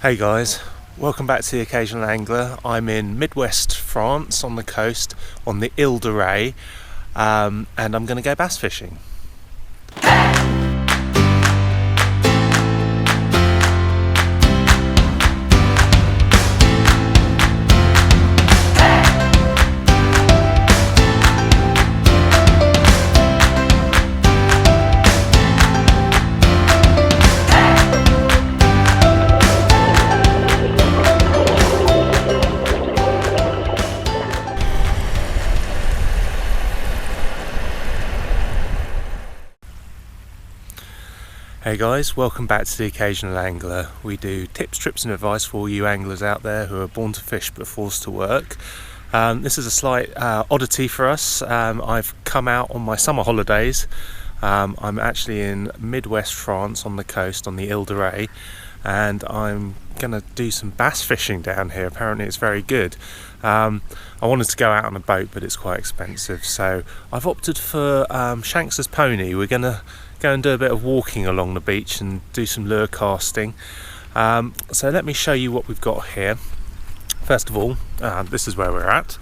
Hey guys, welcome back to The Occasional Angler. I'm in Midwest France on the coast on the Ile de Ré, and I'm going to go bass fishing. Hey guys, welcome back to The Occasional Angler. We do tips, trips and advice for all you anglers out there who are born to fish but forced to work. This is a slight oddity for us. I've come out on my summer holidays. I'm actually in Midwest France on the coast on the Ile de Ré, and I'm going to do some bass fishing down here. Apparently it's very good. I wanted to go out on a boat, but it's quite expensive, so I've opted for Shanks's Pony. We're going to go and do a bit of walking along the beach and do some lure casting. So let me show you what we've got here. First of all, this is where we're at.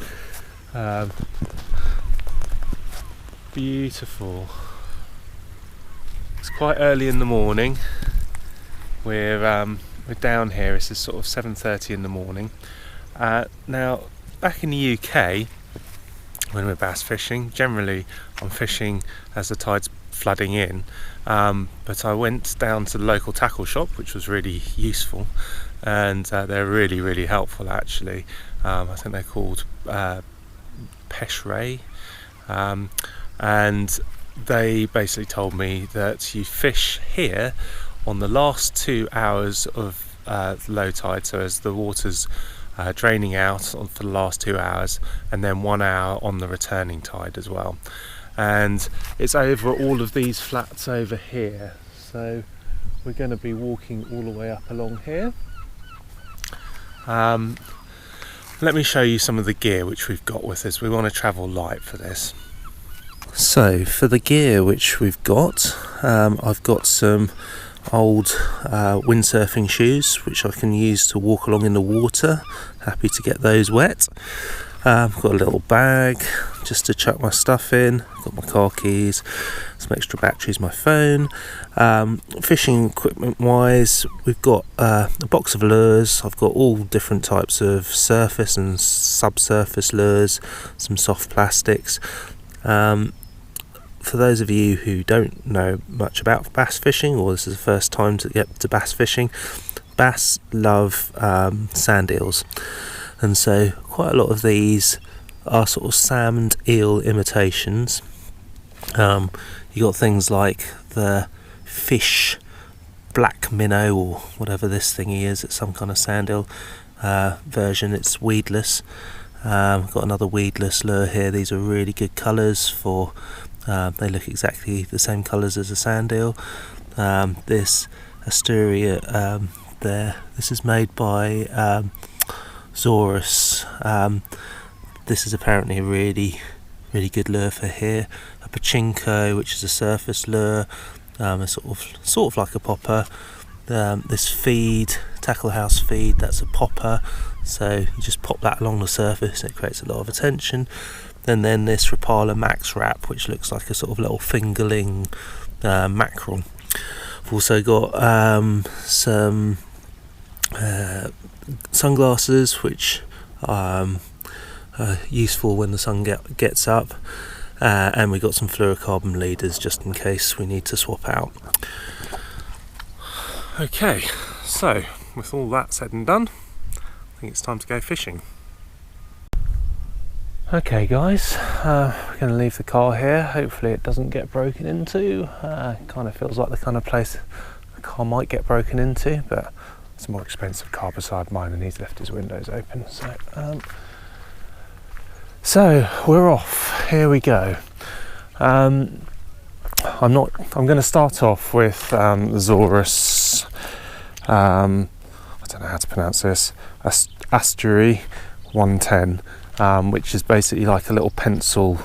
Beautiful. It's quite early in the morning. We're down here. This is sort of 7:30 in the morning. Now, back in the UK, when we're bass fishing, generally I'm fishing as the tide's flooding in, but I went down to the local tackle shop, which was really useful, and they're really helpful actually. I think they're called Pêcheray, and they basically told me that you fish here on the last 2 hours of low tide, so as the water's draining out for the last 2 hours, and then 1 hour on the returning tide as well. And it's over all of these flats over here, so we're going to be walking all the way up along here. Let me show you some of the gear which we've got with us. We want to travel light for this. So for the gear which we've got, I've got some old windsurfing shoes which I can use to walk along in the water. Happy to get those wet. I've got a little bag just to chuck my stuff in. I've got my car keys, some extra batteries, my phone. Fishing equipment wise, we've got a box of lures. I've got all different types of surface and subsurface lures, some soft plastics. For those of you who don't know much about bass fishing, or this is the first time to get to bass fishing, bass love sand eels. And so quite a lot of these are sort of sand eel imitations. You got things like the fish black minnow, or whatever this thingy is. It's some kind of sand eel version. It's weedless. I've got another weedless lure here. These are really good colours for. They look exactly the same colours as a sand eel. This Asturia there. This is made by Zorus. This is apparently a really good lure for here. A pachinko, which is a surface lure, a sort of like a popper. This feed, tackle house feed, that's a popper. So you just pop that along the surface, it creates a lot of attention. And then this Rapala Max Wrap, which looks like a sort of little fingerling mackerel. I've also got some sunglasses, which are useful when the sun gets up, and we got some fluorocarbon leaders just in case we need to swap out. Okay, so with all that said and done, I think it's time to go fishing. Okay guys, we're going to leave the car here. Hopefully it doesn't get broken into. Kind of feels like the kind of place the car might get broken into, but it's a more expensive car beside mine and he's left his windows open. So we're off. Here we go. I'm going to start off with Zorus. I don't know how to pronounce this. Astury 110. Which is basically like a little pencil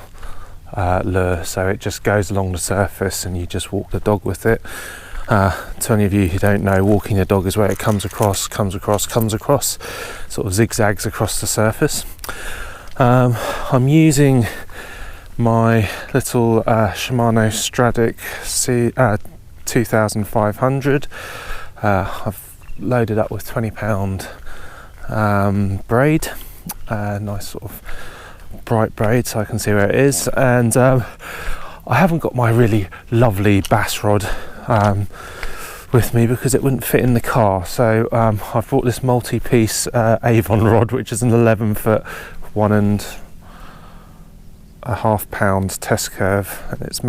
lure, so it just goes along the surface and you just walk the dog with it. To any of you who don't know, walking the dog is where it comes across, sort of zigzags across the surface. I'm using my little Shimano Stradic 2500. I've loaded up with £20 braid, nice sort of bright braid so I can see where it is, and I haven't got my really lovely bass rod with me because it wouldn't fit in the car, so I've brought this multi-piece Avon rod, which is an 11-foot 1.5 pound test curve, and it's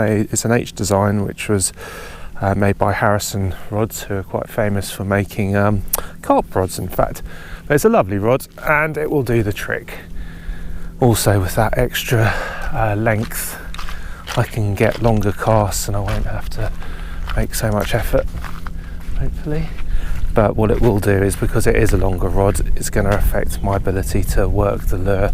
an H design which was made by Harrison Rods, who are quite famous for making carp rods, in fact. But it's a lovely rod and it will do the trick. Also, with that extra length, I can get longer casts and I won't have to make so much effort, hopefully. But what it will do is, because it is a longer rod, it's going to affect my ability to work the lure.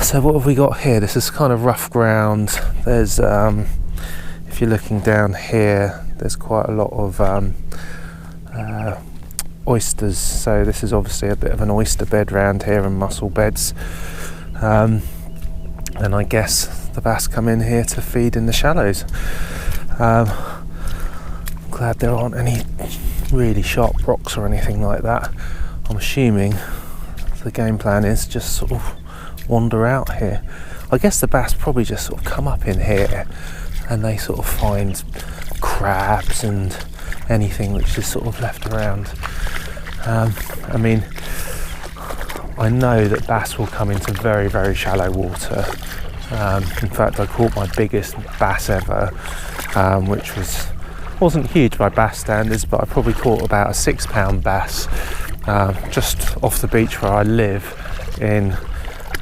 So what have we got here? This is kind of rough ground. There's if you're looking down here, there's quite a lot of oysters, so this is obviously a bit of an oyster bed round here, and mussel beds, and I guess the bass come in here to feed in the shallows. Glad there aren't any really sharp rocks or anything like that. I'm assuming the game plan is just sort of wander out here. I guess the bass probably just sort of come up in here and they sort of find crabs and anything which is sort of left around. I mean, I know that bass will come into very, very shallow water. In fact, I caught my biggest bass ever, which wasn't huge by bass standards, but I probably caught about a £6 bass just off the beach where I live, in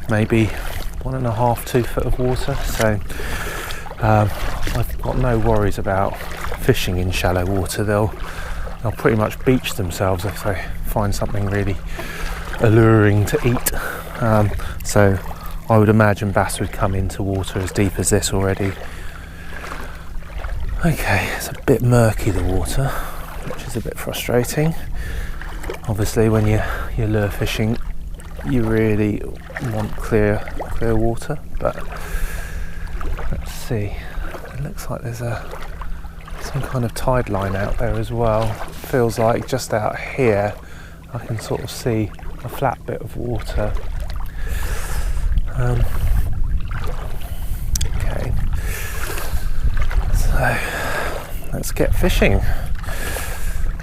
maybe 1.5 to 2 foot of water. So I've got no worries about fishing in shallow water. They'll pretty much beach themselves if they find something really alluring to eat. So I would imagine bass would come into water as deep as this already. Okay, it's a bit murky, the water, which is a bit frustrating. Obviously when you're lure fishing, you really want clear water, but let's see. It looks like there's some kind of tide line out there as well. Feels like just out here I can sort of see a flat bit of water. Okay, so let's get fishing.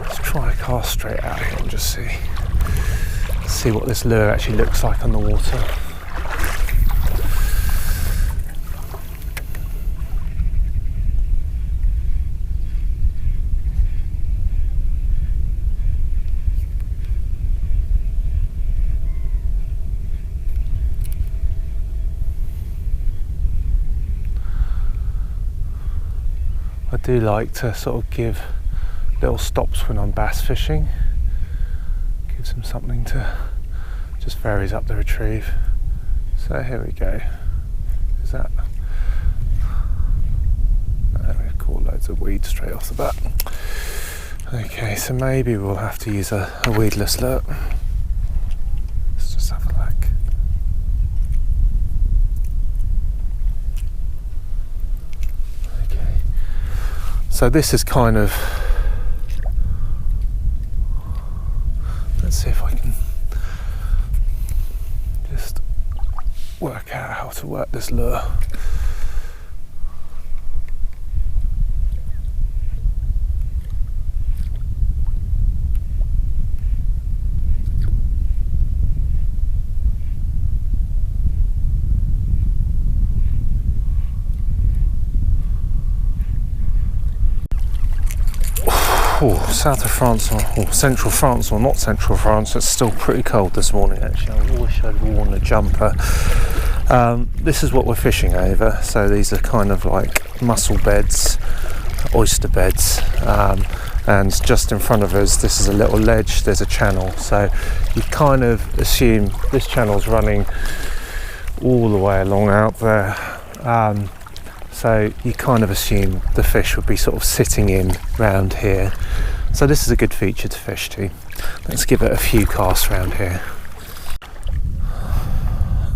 Let's try a cast straight out here and just see what this lure actually looks like on the water. I do like to sort of give little stops when I'm bass fishing. Gives them something to, just varies up the retrieve. So here we go. Is that? We've caught loads of weeds straight off the bat. Okay, so maybe we'll have to use a weedless lure. Let's just have a look. So this is kind of, let's see if I can just work out how to work this lure. South of France, or central France, or not central France, it's still pretty cold this morning actually. I wish I'd worn a jumper. This is what we're fishing over, so these are kind of like mussel beds, oyster beds, and just in front of us this is a little ledge, there's a channel, so you kind of assume this channel's running all the way along out there. so you kind of assume the fish would be sort of sitting in round here. So this is a good feature to fish to. Let's give it a few casts round here.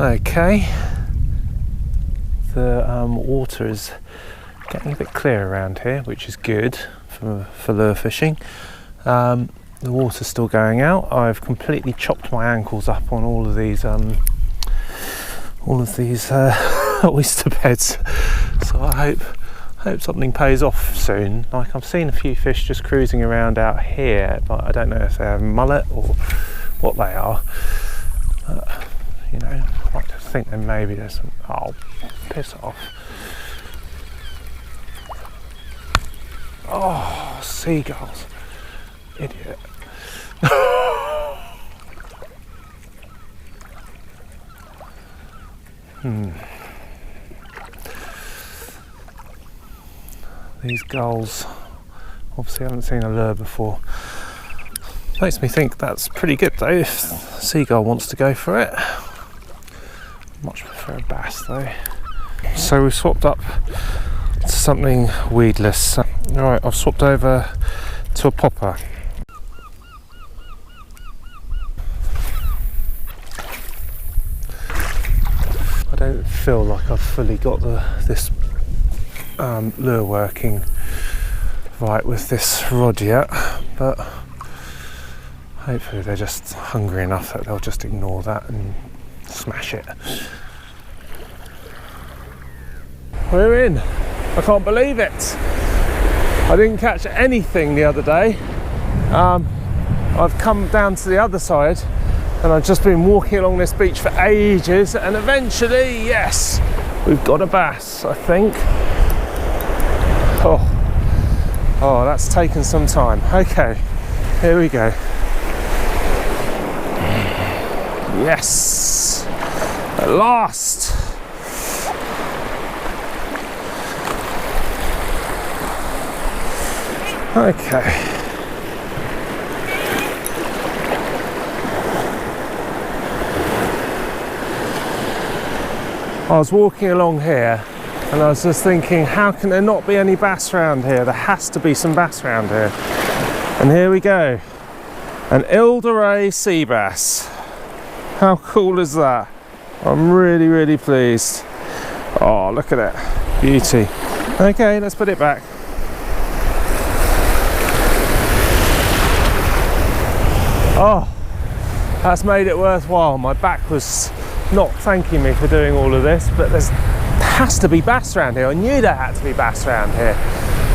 Okay, the water is getting a bit clear around here, which is good for lure fishing. The water's still going out. I've completely chopped my ankles up on all of these oyster beds, so I hope something pays off soon. Like, I've seen a few fish just cruising around out here, but I don't know if they're mullet or what they are. You know, I like to think that maybe there's some. Oh, piss off. Oh, seagulls. Idiot. These gulls obviously haven't seen a lure before. Makes me think that's pretty good though, if the seagull wants to go for it. Much prefer a bass though. So we've swapped up to something weedless. Right, I've swapped over to a popper. I don't feel like I've fully got this lure working right with this rod yet, but hopefully they're just hungry enough that they'll just ignore that and smash it. We're in. I can't believe it. I didn't catch anything the other day. I've come down to the other side and I've just been walking along this beach for ages, and eventually, yes, we've got a bass, I think. Oh, that's taken some time. Okay, here we go. Yes, at last. Okay. I was walking along here and I was just thinking, how can there not be any bass around here? There has to be some bass around here. And here we go. An Ilderay sea bass. How cool is that? I'm really, really pleased. Oh, look at it. Beauty. Okay, let's put it back. Oh, that's made it worthwhile. My back was not thanking me for doing all of this, but there has to be bass around here. I knew there had to be bass around here.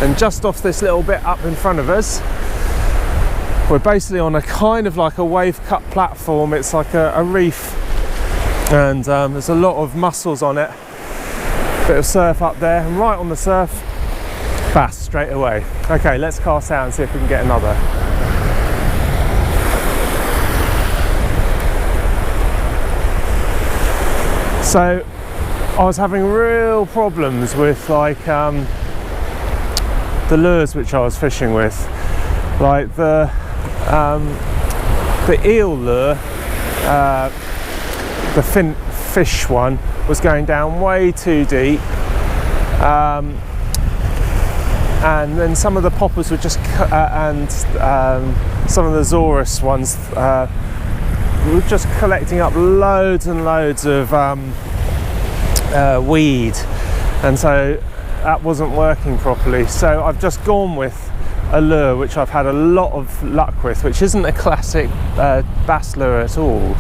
And just off this little bit up in front of us, we're basically on a kind of like a wave cut platform. It's like a reef, and there's a lot of mussels on it. Bit of surf up there, and right on the surf, bass straight away. Okay, let's cast out and see if we can get another. So I was having real problems with like the lures which I was fishing with, like the eel lure, the fish one was going down way too deep, and then some of the poppers were just and some of the Zorus ones were just collecting up loads and loads of weed, and so that wasn't working properly. So I've just gone with a lure which I've had a lot of luck with, which isn't a classic bass lure at all.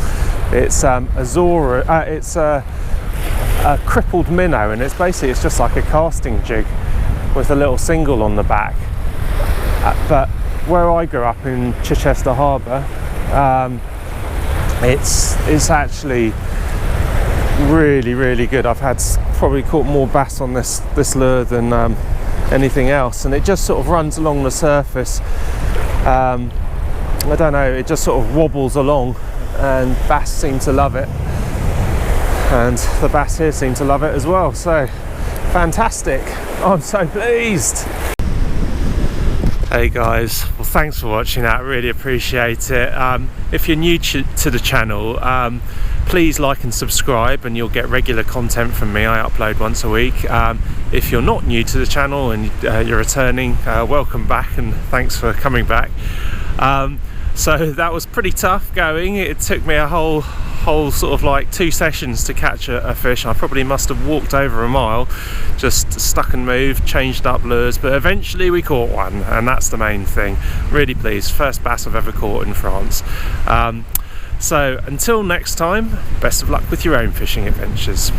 It's it's a crippled minnow, and it's just like a casting jig with a little single on the back. But where I grew up in Chichester Harbour, it's actually really, really good. I've probably caught more bass on this lure than anything else, and it just sort of runs along the surface. I don't know, it just sort of wobbles along, and bass seem to love it, and the bass here seem to love it as well. So fantastic, I'm so pleased. Hey guys, well thanks for watching that, really appreciate it. If you're new to the channel, please like and subscribe and you'll get regular content from me. I upload once a week. If you're not new to the channel and you're returning, welcome back and thanks for coming back. So that was pretty tough going. It took me a whole sort of like 2 sessions to catch a fish. I probably must have walked over a mile, just stuck and moved, changed up lures, but eventually we caught one, and that's the main thing. Really pleased. First bass I've ever caught in France. So until next time, best of luck with your own fishing adventures.